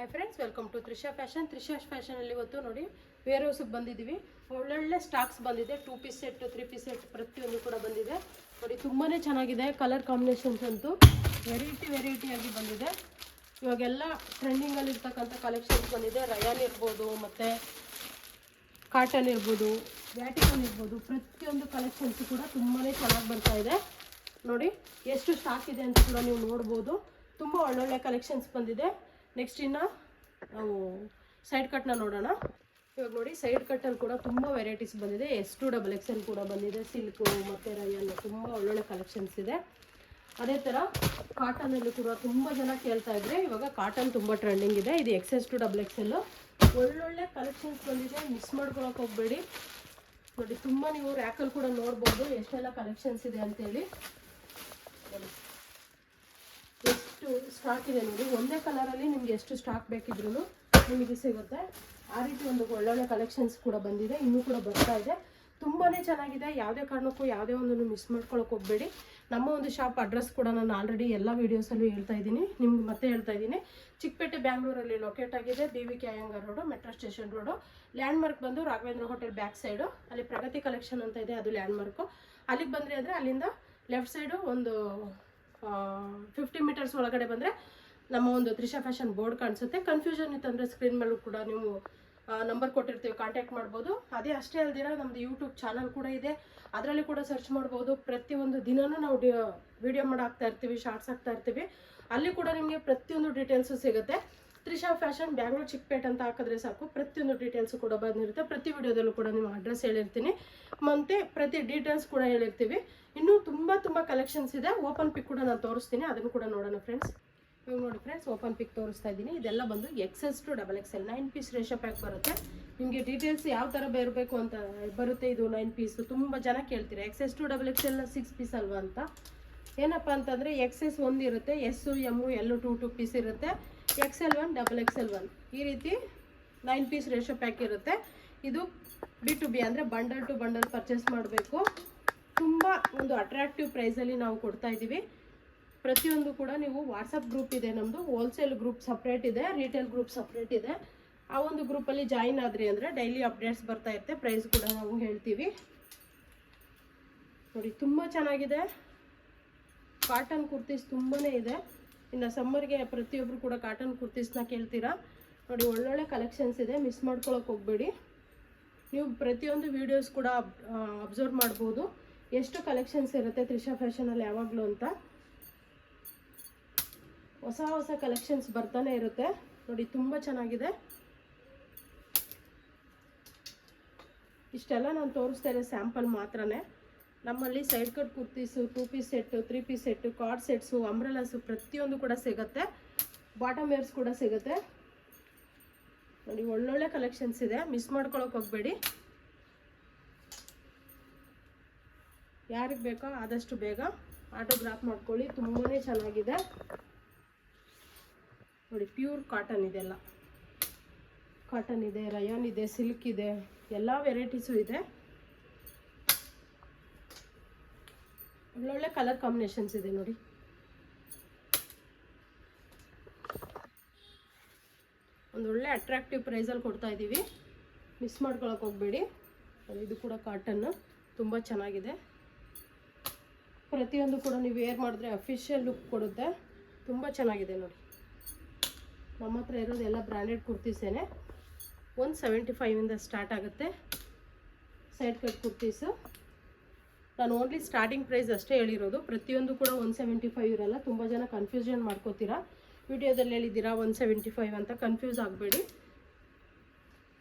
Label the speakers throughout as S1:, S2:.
S1: Hi friends, welcome to Trisha fashion. Trisha ಫ್ಯಾಷನಲ್ಲಿ ಇವತ್ತು ನೋಡಿ ವೇರ್ ಹೌಸ್ಗೆ ಬಂದಿದ್ದೀವಿ. ಒಳ್ಳೊಳ್ಳೆ ಸ್ಟಾಕ್ಸ್ ಬಂದಿದೆ. 2 ಪೀಸ್ ಸೆಟ್, 3 ಪೀಸ್ ಸೆಟ್ ಪ್ರತಿಯೊಂದು ಕೂಡ ಬಂದಿದೆ. ನೋಡಿ ತುಂಬಾ ಚೆನ್ನಾಗಿದೆ. ಕಲರ್ ಕಾಂಬಿನೇಷನ್ಸ್ ಅಂತೂ ವೆರೈಟಿಯಾಗಿ ಬಂದಿದೆ. ಇವಾಗೆಲ್ಲ ಟ್ರೆಂಡಿಂಗಲ್ಲಿ ಇರ್ತಕ್ಕಂಥ ಕಲೆಕ್ಷನ್ಸ್ ಬಂದಿದೆ. ರಯಾನ್ ಇರ್ಬೋದು, ಮತ್ತು ಕಾಟನ್ ಇರ್ಬೋದು, ವ್ಯಾಟಿಕನ್ ಇರ್ಬೋದು, ಪ್ರತಿಯೊಂದು ಕಲೆಕ್ಷನ್ಸ್ ಕೂಡ ತುಂಬಾ ಚೆನ್ನಾಗಿ ಬರ್ತಾ ಇದೆ. ನೋಡಿ ಎಷ್ಟು ಸ್ಟಾಕ್ ಇದೆ ಅಂತ ಕೂಡ ನೀವು ನೋಡ್ಬೋದು. ತುಂಬ ಒಳ್ಳೊಳ್ಳೆ ಕಲೆಕ್ಷನ್ಸ್ ಬಂದಿದೆ. ನೆಕ್ಸ್ಟ್ ಇನ್ನು ನಾವು ಸೈಡ್ ಕಟ್ನ ನೋಡೋಣ. ಇವಾಗ ನೋಡಿ ಸೈಡ್ ಕಟ್ಟಲ್ಲಿ ಕೂಡ ತುಂಬ ವೆರೈಟೀಸ್ ಬಂದಿದೆ. S2XXL ಕೂಡ ಬಂದಿದೆ. ಸಿಲ್ಕು ಮತ್ತು ರಯಾನ್ ತುಂಬ ಒಳ್ಳೊಳ್ಳೆ ಕಲೆಕ್ಷನ್ಸ್ ಇದೆ. ಅದೇ ಥರ ಕಾಟನಲ್ಲಿ ಕೂಡ ತುಂಬ ಜನ ಕೇಳ್ತಾ ಇದ್ರೆ, ಇವಾಗ ಕಾಟನ್ ತುಂಬ ಟ್ರೆಂಡಿಂಗ್ ಇದೆ. ಇದು XS2XXL ಒಳ್ಳೊಳ್ಳೆ ಕಲೆಕ್ಷನ್ಸ್ ಬಂದಿದೆ. ಮಿಸ್ ಮಾಡ್ಕೊಳಕ್ಕೆ ಹೋಗಬೇಡಿ. ನೋಡಿ ತುಂಬ ನೀವು ರ್ಯಾಕಲ್ಲಿ ಕೂಡ ನೋಡ್ಬೋದು ಎಷ್ಟೆಲ್ಲ ಕಲೆಕ್ಷನ್ಸ್ ಇದೆ ಅಂತೇಳಿ. ಎಷ್ಟು ಸ್ಟಾಕ್ ಇದೆ ನೋಡಿ. ಒಂದೇ ಕಲರಲ್ಲಿ ನಿಮ್ಗೆ ಎಷ್ಟು ಸ್ಟಾಕ್ ಬೇಕಿದ್ರು ನಿಮಗೆ ಸಿಗುತ್ತೆ. ಆ ರೀತಿ ಒಂದು ಒಳ್ಳೊಳ್ಳೆ ಕಲೆಕ್ಷನ್ಸ್ ಕೂಡ ಬಂದಿದೆ. ಇನ್ನೂ ಕೂಡ ಬರ್ತಾ ಇದೆ. ತುಂಬಾ ಚೆನ್ನಾಗಿದೆ. ಯಾವುದೇ ಕಾರಣಕ್ಕೂ ಯಾವುದೇ ಒಂದನ್ನು ಮಿಸ್ ಮಾಡ್ಕೊಳಕ್ಕೆ ಹೋಗಬೇಡಿ. ನಮ್ಮ ಒಂದು ಶಾಪ್ ಅಡ್ರೆಸ್ ಕೂಡ ನಾನು ಆಲ್ರೆಡಿ ಎಲ್ಲ ವೀಡಿಯೋಸಲ್ಲೂ ಹೇಳ್ತಾ ಇದ್ದೀನಿ. ನಿಮ್ಗೆ ಮತ್ತೆ ಹೇಳ್ತಾ ಇದ್ದೀನಿ. ಚಿಕ್ಕಪೇಟೆ ಬ್ಯಾಂಗ್ಳೂರಲ್ಲಿ ಲೊಕೇಟ್ ಆಗಿದೆ. BVK Iyengar road, metro station road. Landmark ಬಂದು ರಾಘವೇಂದ್ರ ಹೋಟೆಲ್ ಬ್ಯಾಕ್ ಸೈಡು, ಅಲ್ಲಿ ಪ್ರಗತಿ ಕಲೆಕ್ಷನ್ ಅಂತ ಇದೆ, ಅದು ಲ್ಯಾಂಡ್ಮಾರ್ಕು. ಅಲ್ಲಿಗೆ ಬಂದರೆ ಅಂದರೆ ಅಲ್ಲಿಂದ ಲೆಫ್ಟ್ ಸೈಡು ಒಂದು 50 ಮೀಟರ್ಸ್ ಒಳಗಡೆ ಬಂದರೆ ನಮ್ಮ ಒಂದು ತ್ರಿಷಾ ಫ್ಯಾಷನ್ ಬೋರ್ಡ್ ಕಾಣಿಸುತ್ತೆ. ಕನ್ಫ್ಯೂಷನ್ ಇತ್ತಂದರೆ ಸ್ಕ್ರೀನ್ ಮೇಲೂ ಕೂಡ ನೀವು ನಂಬರ್ ಕೊಟ್ಟಿರ್ತೀವಿ, ಕಾಂಟ್ಯಾಕ್ಟ್ ಮಾಡ್ಬೋದು. ಅದೇ ಅಷ್ಟೇ ಅಲ್ದಿರ ನಮ್ಮದು ಯೂಟ್ಯೂಬ್ ಚಾನಲ್ ಕೂಡ ಇದೆ, ಅದರಲ್ಲಿ ಕೂಡ ಸರ್ಚ್ ಮಾಡ್ಬೋದು. ಪ್ರತಿಯೊಂದು ದಿನವೂ ನಾವು ವಿಡಿಯೋ ಮಾಡಿ ಹಾಕ್ತಾ ಇರ್ತೀವಿ, ಶಾರ್ಟ್ಸ್ ಹಾಕ್ತಾ ಇರ್ತೀವಿ. ಅಲ್ಲಿ ಕೂಡ ನಿಮಗೆ ಪ್ರತಿಯೊಂದು ಡೀಟೇಲ್ಸು ಸಿಗುತ್ತೆ. ತ್ರಿಷಾ ಫ್ಯಾಷನ್ ಬ್ಯಾಂಗ್ಳೂರ್ ಚಿಕ್ಕಪೇಟೆ ಅಂತ ಹಾಕಿದ್ರೆ ಸಾಕು, ಪ್ರತಿಯೊಂದು ಡೀಟೇಲ್ಸು ಕೂಡ ಬಂದಿರುತ್ತೆ. ಪ್ರತಿ ವಿಡಿಯೋದಲ್ಲೂ ಕೂಡ ನೀವು ಅಡ್ರೆಸ್ ಹೇಳಿರ್ತೀನಿ, ಮತ್ತು ಪ್ರತಿ ಡೀಟೇಲ್ಸ್ ಕೂಡ ಹೇಳಿರ್ತೀವಿ. ಇನ್ನೂ ತುಂಬ ಕಲೆಕ್ಷನ್ಸ್ ಇದೆ. ಓಪನ್ ಪಿಕ್ ಕೂಡ ನಾನು ತೋರಿಸ್ತೀನಿ, ಅದನ್ನು ಕೂಡ ನೋಡೋಣ ಫ್ರೆಂಡ್ಸ್. ಇವಾಗ ನೋಡಿ ಫ್ರೆಂಡ್ಸ್, ಓಪನ್ ಪಿಕ್ ತೋರಿಸ್ತಾ ಇದ್ದೀನಿ. ಇದೆಲ್ಲ ಬಂದು XS2XXL 9 ಪೀಸ್ ರೇಷೋ ಪ್ಯಾಕ್ ಬರುತ್ತೆ. ನಿಮಗೆ ಡೀಟೇಲ್ಸ್ ಯಾವ ಥರ ಬರಬೇಕು ಅಂತ ಬರುತ್ತೆ. ಇದು 9 ಪೀಸ್. ತುಂಬ ಜನ ಕೇಳ್ತೀರಾ XS2XXL 6 ಪೀಸ್ ಅಲ್ವಾ ಅಂತ. ಏನಪ್ಪ ಅಂತಂದರೆ XS 1 ಇರುತ್ತೆ, S M L 2 ಪೀಸ್ ಇರುತ್ತೆ, XL1 XXL1 ಈ ರೀತಿ 9 ಪೀಸ್ ರೇಷೋ ಪ್ಯಾಕ್ ಇರುತ್ತೆ. ಇದು B2B ಅಂದರೆ ಬಂಡಲ್ ಟು ಬಂಡಲ್ ಪರ್ಚೇಸ್ ಮಾಡಬೇಕು. ತುಂಬ ಒಂದು ಅಟ್ರಾಕ್ಟಿವ್ ಪ್ರೈಸಲ್ಲಿ ನಾವು ಕೊಡ್ತಾ ಇದ್ದೀವಿ. ಪ್ರತಿಯೊಂದು ಕೂಡ ನೀವು ವಾಟ್ಸಪ್ ಗ್ರೂಪ್ ಇದೆ ನಮ್ಮದು. ಹೋಲ್ಸೇಲ್ ಗ್ರೂಪ್ ಸಪ್ರೇಟ್ ಇದೆ, ರಿಟೇಲ್ ಗ್ರೂಪ್ ಸಪ್ರೇಟ್ ಇದೆ. ಆ ಒಂದು ಗ್ರೂಪಲ್ಲಿ ಜಾಯಿನ್ ಆದ್ರಿ ಅಂದರೆ ಡೈಲಿ ಅಪ್ಡೇಟ್ಸ್ ಬರ್ತಾ ಇರುತ್ತೆ. ಪ್ರೈಸ್ ಕೂಡ ನಾವು ಹೇಳ್ತೀವಿ. ನೋಡಿ ತುಂಬ ಚೆನ್ನಾಗಿದೆ. ಕಾಟನ್ ಕುರ್ತೀಸ್ ತುಂಬಾ ಇದೆ. ಇನ್ನು ಸಮ್ಮರ್ಗೆ ಪ್ರತಿಯೊಬ್ಬರು ಕೂಡ ಕಾಟನ್ ಕುರ್ತೀಸ್ನ ಕೇಳ್ತೀರಾ. ನೋಡಿ ಒಳ್ಳೊಳ್ಳೆ ಕಲೆಕ್ಷನ್ಸ್ ಇದೆ, ಮಿಸ್ ಮಾಡ್ಕೊಳಕ್ಕೆ ಹೋಗಬೇಡಿ. ನೀವು ಪ್ರತಿಯೊಂದು ವೀಡಿಯೋಸ್ ಕೂಡ ಅಬ್ಸರ್ವ್ ಮಾಡ್ಬೋದು ಎಷ್ಟು ಕಲೆಕ್ಷನ್ಸ್ ಇರುತ್ತೆ ತ್ರಿಷಾ ಫ್ಯಾಷನಲ್ಲಿ ಯಾವಾಗಲೂ ಅಂತ. ಹೊಸ ಕಲೆಕ್ಷನ್ಸ್ ಬರ್ತಾನೆ ಇರುತ್ತೆ. ನೋಡಿ ತುಂಬ ಚೆನ್ನಾಗಿದೆ. ಇಷ್ಟೆಲ್ಲ ನಾನು ತೋರಿಸ್ತಾ ಇರೋ ಸ್ಯಾಂಪಲ್ ಮಾತ್ರನೇ. ನಮ್ಮಲ್ಲಿ side cut kurtis, 2 piece set, 3 piece set, cord sets, umbrellas ಪ್ರತಿಯೊಂದು ಕೂಡ ಸಿಗುತ್ತೆ. ಬಾಟಮ್ ವೇರ್ಸ್ ಕೂಡ ಸಿಗುತ್ತೆ. ನೋಡಿ ಒಳ್ಳೊಳ್ಳೆ ಕಲೆಕ್ಷನ್ಸ್ ಇದೆ, ಮಿಸ್ ಮಾಡ್ಕೊಳಕ್ಕೆ ಹೋಗಬೇಡಿ. ಯಾರಿಗೆ ಬೇಕೋ ಆದಷ್ಟು ಬೇಗ ಆಟೋಗ್ರಾಫ್ ಮಾಡ್ಕೊಳ್ಳಿ. ತುಂಬಾ ಚೆನ್ನಾಗಿದೆ. ನೋಡಿ ಪ್ಯೂರ್ ಕಾಟನ್ ಇದೆಲ್ಲ. ಕಾಟನ್ ಇದೆ, ರಯಾನ್ ಇದೆ, ಸಿಲ್ಕ್ ಇದೆ, ಎಲ್ಲ ವೆರೈಟೀಸು ಇದೆ. ಒಳ್ಳೊಳ್ಳೆ ಕಲರ್ ಕಾಂಬಿನೇಷನ್ಸ್ ಇದೆ ನೋಡಿ. ಒಂದೊಳ್ಳೆ ಅಟ್ರಾಕ್ಟಿವ್ ಪ್ರೈಸಲ್ಲಿ ಕೊಡ್ತಾ ಇದ್ದೀವಿ, ಮಿಸ್ ಮಾಡ್ಕೊಳಕ್ಕೆ ಹೋಗಬೇಡಿ. ಇದು ಕೂಡ ಕಾಟನ್ನು ತುಂಬ ಚೆನ್ನಾಗಿದೆ. ಪ್ರತಿಯೊಂದು ಕೂಡ ನೀವು ವೇರ್ ಮಾಡಿದ್ರೆ ಅಫಿಷಿಯಲ್ ಲುಕ್ ಕೊಡುತ್ತೆ. ತುಂಬ ಚೆನ್ನಾಗಿದೆ ನೋಡಿ. ನಮ್ಮ ಹತ್ರ ಇರೋದು ಎಲ್ಲ ಬ್ರ್ಯಾಂಡೆಡ್ ಕುರ್ತೀಸೇನೆ. 175ಇಂದ ಸ್ಟಾರ್ಟ್ ಆಗುತ್ತೆ ಸೈಡ್ ಕಟ್ ಕುರ್ತೀಸು. ನಾನು ಓನ್ಲಿ ಸ್ಟಾರ್ಟಿಂಗ್ ಪ್ರೈಸ್ ಅಷ್ಟೇ ಹೇಳಿರೋದು. ಪ್ರತಿಯೊಂದು ಕೂಡ 175 ಇರಲ್ಲ. ತುಂಬ ಜನ ಕನ್ಫ್ಯೂಷನ್ ಮಾಡ್ಕೋತೀರಾ. ವಿಡಿಯೋದಲ್ಲಿ ಹೇಳಿದ್ದೀರಾ 175 ಅಂತ, ಕನ್ಫ್ಯೂಸ್ ಆಗಬೇಡಿ.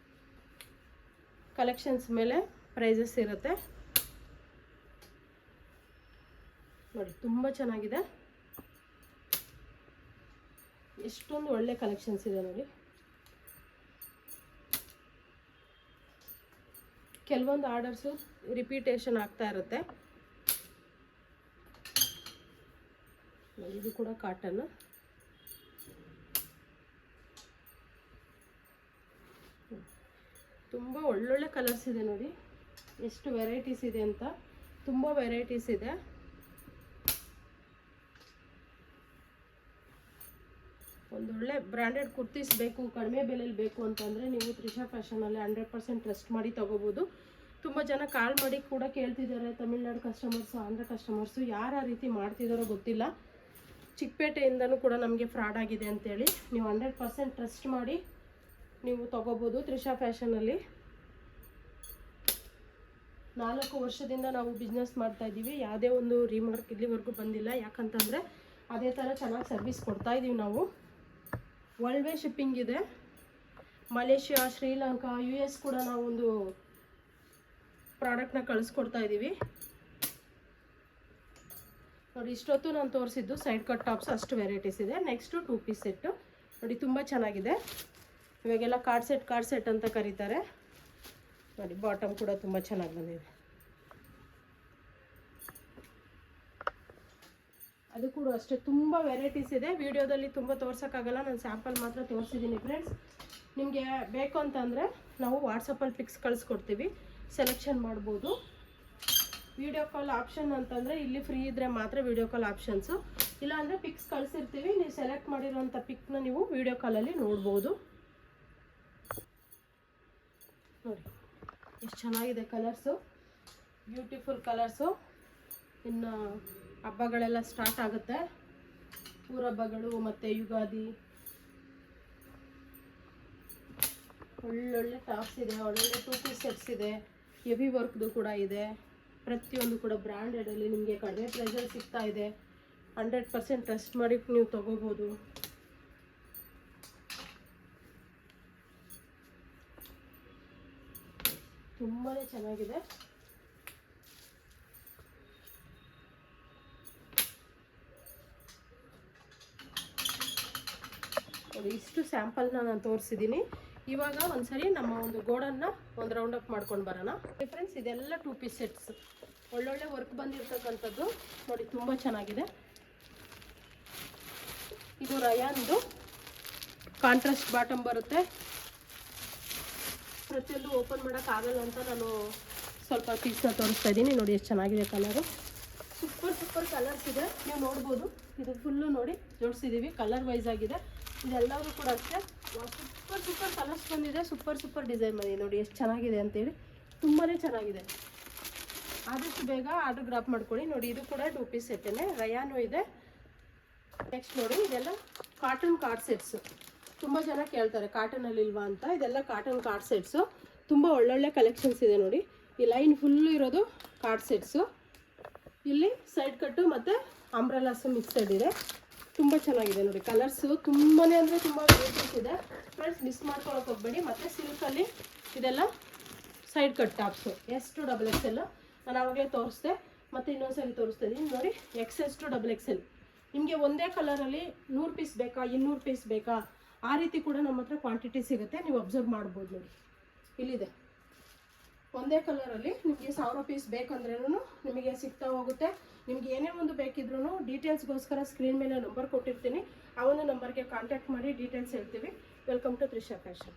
S1: ಕಲೆಕ್ಷನ್ಸ್ ಮೇಲೆ ಪ್ರೈಸಸ್ ಇರುತ್ತೆ. ನೋಡಿ ತುಂಬ ಚೆನ್ನಾಗಿದೆ. ಎಷ್ಟೊಂದು ಒಳ್ಳೆ ಕಲೆಕ್ಷನ್ಸ್ ಇದೆ ನೋಡಿ. ಕೆಲವೊಂದು ಆರ್ಡರ್ಸು ರಿಪೀಟೇಷನ್ ಆಗ್ತಾ ಇರುತ್ತೆ. ಇದು ಕೂಡ ಕಾಟನ್. ತುಂಬ ಒಳ್ಳೊಳ್ಳೆ ಕಲರ್ಸ್ ಇದೆ ನೋಡಿ. ಎಷ್ಟು ವೆರೈಟೀಸ್ ಇದೆ ಅಂತ. ತುಂಬ ವೆರೈಟೀಸ್ ಇದೆ. ಒಂದೊಳ್ಳೆ ಬ್ರ್ಯಾಂಡೆಡ್ ಕುರ್ತೀಸ್ ಬೇಕು, ಕಡಿಮೆ ಬೆಲೆಯಲ್ಲಿ ಬೇಕು ಅಂತಂದರೆ ನೀವು ತ್ರಿಷಾ ಫ್ಯಾಷನಲ್ಲಿ 100% ಟ್ರಸ್ಟ್ ಮಾಡಿ ತೊಗೋಬೋದು. ತುಂಬ ಜನ ಕಾಲ್ ಮಾಡಿ ಕೂಡ ಕೇಳ್ತಿದ್ದಾರೆ, ತಮಿಳ್ನಾಡು ಕಸ್ಟಮರ್ಸು, ಆಂಧ್ರ ಕಸ್ಟಮರ್ಸು, ಯಾರು ಆ ರೀತಿ ಮಾಡ್ತಿದ್ದಾರೋ ಗೊತ್ತಿಲ್ಲ. ಚಿಕ್ಕಪೇಟೆಯಿಂದನೂ ಕೂಡ ನಮಗೆ ಫ್ರಾಡ್ ಆಗಿದೆ ಅಂತೇಳಿ. ನೀವು 100% ಟ್ರಸ್ಟ್ ಮಾಡಿ ನೀವು ತೊಗೋಬೋದು ತ್ರಿಷಾ ಫ್ಯಾಷನಲ್ಲಿ. 4 ವರ್ಷದಿಂದ ನಾವು ಬಿಸ್ನೆಸ್ ಮಾಡ್ತಾಯಿದ್ದೀವಿ. ಯಾವುದೇ ಒಂದು ರಿಮಾರ್ಕ್ ಇಲ್ಲಿವರೆಗೂ ಬಂದಿಲ್ಲ. ಯಾಕಂತಂದರೆ ಅದೇ ಥರ ಚೆನ್ನಾಗಿ ಸರ್ವಿಸ್ ಕೊಡ್ತಾಯಿದ್ದೀವಿ ನಾವು. ವರ್ಲ್ಡ್ ವೇ ಶಿಪ್ಪಿಂಗ್ ಇದೆ. ಮಲೇಷ್ಯಾ, ಶ್ರೀಲಂಕಾ, US ಕೂಡ ನಾವು ಒಂದು ಪ್ರಾಡಕ್ಟ್ನ ಕಳಿಸ್ಕೊಡ್ತಾ ಇದ್ದೀವಿ. ನೋಡಿ, ಇಷ್ಟೊತ್ತು ನಾನು ತೋರಿಸಿದ್ದು ಸೈಡ್ ಕಟ್ ಟಾಪ್ಸ್ ಅಷ್ಟು ವೆರೈಟೀಸ್ ಇದೆ. ನೆಕ್ಸ್ಟು 2 ಪೀಸ್ ಸೆಟ್ಟು ನೋಡಿ, ತುಂಬ ಚೆನ್ನಾಗಿದೆ. ಇವಾಗೆಲ್ಲ ಕಾರ್ಡ್ ಸೆಟ್ ಅಂತ ಕರೀತಾರೆ. ನೋಡಿ, ಬಾಟಮ್ ಕೂಡ ತುಂಬ ಚೆನ್ನಾಗಿ ಬಂದಿದೆ. ಅದು ಕೂಡ ಅಷ್ಟೇ ತುಂಬ ವೆರೈಟೀಸ್ ಇದೆ. ವಿಡಿಯೋದಲ್ಲಿ ತುಂಬ ತೋರ್ಸೋಕ್ಕಾಗಲ್ಲ, ನಾನು ಸ್ಯಾಂಪಲ್ ಮಾತ್ರ ತೋರಿಸಿದ್ದೀನಿ ಫ್ರೆಂಡ್ಸ್. ನಿಮಗೆ ಬೇಕು ಅಂತಂದರೆ ನಾವು ವಾಟ್ಸಪ್ಪಲ್ಲಿ ಪಿಕ್ಸ್ ಕಳಿಸ್ಕೊಡ್ತೀವಿ, ಸೆಲೆಕ್ಷನ್ ಮಾಡ್ಬೋದು. ವಿಡಿಯೋ ಕಾಲ್ ಆಪ್ಷನ್ ಅಂತಂದರೆ ಇಲ್ಲಿ ಫ್ರೀ ಇದ್ದರೆ ಮಾತ್ರ ವಿಡಿಯೋ ಕಾಲ್ ಆಪ್ಷನ್ಸು. ಇಲ್ಲಾಂದರೆ ಪಿಕ್ಸ್ ಕಳಿಸಿರ್ತೀವಿ, ನೀವು ಸೆಲೆಕ್ಟ್ ಮಾಡಿರೋಂಥ ಪಿಕ್ನ ನೀವು ವಿಡಿಯೋ ಕಾಲಲ್ಲಿ ನೋಡ್ಬೋದು. ನೋಡಿ ಎಷ್ಟು ಚೆನ್ನಾಗಿದೆ ಕಲರ್ಸು, ಬ್ಯೂಟಿಫುಲ್ ಕಲರ್ಸು. ಇನ್ನು ಹಬ್ಬಗಳೆಲ್ಲ ಸ್ಟಾರ್ಟ್ ಆಗುತ್ತೆ, ಊರ ಹಬ್ಬಗಳು ಮತ್ತು ಯುಗಾದಿ. ಒಳ್ಳೊಳ್ಳೆ ಟಾಪ್ಸ್ ಇದೆ, ಒಳ್ಳೊಳ್ಳೆ 2 ಪೀಸ್ ಸೆಟ್ಸ್ ಇದೆ, ಹೆವಿ ವರ್ಕ್ದು ಕೂಡ ಇದೆ. ಪ್ರತಿಯೊಂದು ಕೂಡ ಬ್ರ್ಯಾಂಡೆಡಲ್ಲಿ ನಿಮಗೆ ಕಡಿಮೆ ಪ್ರೈಸಲ್ಲಿ ಸಿಗ್ತಾ ಇದೆ. 100% ಟ್ರಸ್ಟ್ ಮಾಡಿ ನೀವು ತೊಗೋಬೋದು. ತುಂಬಾ ಚೆನ್ನಾಗಿದೆ. ಇಷ್ಟು ಸ್ಯಾಂಪಲ್ನ ನಾನು ತೋರಿಸಿದ್ದೀನಿ. ಇವಾಗ ಒಂದ್ಸರಿ ನಮ್ಮ ಒಂದು ಗೋಡನ್ನ ಒಂದು ರೌಂಡ್ ಅಪ್ ಮಾಡ್ಕೊಂಡು ಬರೋಣ. ಫ್ರೆಂಡ್ಸ್, ಇದೆಲ್ಲ 2 ಪೀಸ್ ಸೆಟ್ಸ್, ಒಳ್ಳೊಳ್ಳೆ ವರ್ಕ್ ಬಂದಿರ್ತಕ್ಕಂಥದ್ದು. ನೋಡಿ, ತುಂಬ ಚೆನ್ನಾಗಿದೆ. ಇದು ರಯಾನ್ದು ಕಾಂಟ್ರಾಸ್ಟ್ ಬಾಟಮ್ ಬರುತ್ತೆ. ಪ್ರತಿಯೊಂದು ಓಪನ್ ಮಾಡೋಕ್ಕಾಗಲ್ಲ ಅಂತ ನಾನು ಸ್ವಲ್ಪ ಪೀಸ್ನ ತೋರಿಸ್ತಾ ಇದ್ದೀನಿ. ನೋಡಿ ಎಷ್ಟು ಚೆನ್ನಾಗಿದೆ ಕಲರು. ಸೂಪರ್ ಕಲರ್ಸ್ ಇದೆ, ನೀವು ನೋಡ್ಬೋದು. ಇದು ಫುಲ್ಲು ನೋಡಿ ಜೋಡಿಸಿದ್ದೀವಿ, ಕಲರ್ ವೈಸ್ ಆಗಿದೆ. ಇದೆಲ್ಲವೂ ಕೂಡ ಅಷ್ಟೇ ಸೂಪರ್ ಕಲರ್ಸ್ ಬಂದಿದೆ, ಸೂಪರ್ ಡಿಸೈನ್ ಬಂದಿದೆ. ನೋಡಿ ಎಷ್ಟು ಚೆನ್ನಾಗಿದೆ ಅಂತೇಳಿ, ತುಂಬಾ ಚೆನ್ನಾಗಿದೆ. ಆದಷ್ಟು ಬೇಗ ಆರ್ಡರ್ ಗ್ರಾಪ್ ಮಾಡ್ಕೊಳ್ಳಿ. ನೋಡಿ, ಇದು ಕೂಡ 2 ಪೀಸ್ ಸೆಟ್ಟೇ, ರಯಾನು ಇದೆ. ನೆಕ್ಸ್ಟ್ ನೋಡಿ, ಇದೆಲ್ಲ ಕಾಟನ್ ಕಾರ್ಡ್ ಸೆಟ್ಸು. ತುಂಬ ಜನ ಕೇಳ್ತಾರೆ ಕಾಟನಲ್ಲಿ ಇಲ್ವಾ ಅಂತ. ಇದೆಲ್ಲ ಕಾಟನ್ ಕಾರ್ಡ್ ಸೆಟ್ಸು, ತುಂಬ ಒಳ್ಳೊಳ್ಳೆ ಕಲೆಕ್ಷನ್ಸ್ ಇದೆ. ನೋಡಿ, ಈ ಲೈನ್ ಫುಲ್ಲು ಇರೋದು ಕಾರ್ಡ್ ಸೆಟ್ಸು. ಇಲ್ಲಿ ಸೈಡ್ ಕಟ್ಟು ಮತ್ತು ಅಂಬ್ರೆಲಾಸು ಮಿಕ್ಸೆಡ್ ಇದೆ. ತುಂಬ ಚೆನ್ನಾಗಿದೆ. ನೋಡಿ, ಕಲರ್ಸು ತುಂಬಾ ಅಂದರೆ ತುಂಬ ವೆರೈಟೀಸ್ ಇದೆ ಫ್ರೆಂಡ್ಸ್, ಮಿಸ್ ಮಾಡ್ಕೊಳಕ್ಕೆ ಹೋಗಬೇಡಿ. ಮತ್ತು ಸಿಲ್ಕಲ್ಲಿ ಇದೆಲ್ಲ side cut tops, S to XXL ನಾನು ಆವಾಗಲೇ ತೋರಿಸ್ದೆ, ಮತ್ತು ಇನ್ನೊಂದ್ಸರಿ ತೋರಿಸ್ತಾ ಇದ್ದೀನಿ. ನೋಡಿ, XS to XXL. ನಿಮಗೆ ಒಂದೇ ಕಲರಲ್ಲಿ 100 ಪೀಸ್ ಬೇಕಾ, 200 ಪೀಸ್ ಬೇಕಾ, ಆ ರೀತಿ ಕೂಡ ನಮ್ಮ ಹತ್ರ ಕ್ವಾಂಟಿಟಿ ಸಿಗುತ್ತೆ. ನೀವು ಅಬ್ಸರ್ವ್ ಮಾಡ್ಬೋದು. ನೋಡಿ, ಇಲ್ಲಿದೆ ಒಂದೇ ಕಲರಲ್ಲಿ ನಿಮಗೆ 1000 ಪೀಸ್ ಬೇಕಂದ್ರೂ ನಿಮಗೆ ಸಿಗ್ತಾ ಹೋಗುತ್ತೆ. ನಿಮ್ಗೆ ಏನೇ ಒಂದು ಬೇಕಿದ್ರೂ ಡೀಟೇಲ್ಸ್ಗೋಸ್ಕರ ಸ್ಕ್ರೀನ್ ಮೇಲೆ ನಂಬರ್ ಕೊಟ್ಟಿರ್ತೀನಿ. ಆ ಒಂದು ನಂಬರ್ಗೆ ಕಾಂಟ್ಯಾಕ್ಟ್ ಮಾಡಿ ಡೀಟೇಲ್ಸ್ ಹೇಳ್ತೀವಿ. Welcome to Trisha fashion.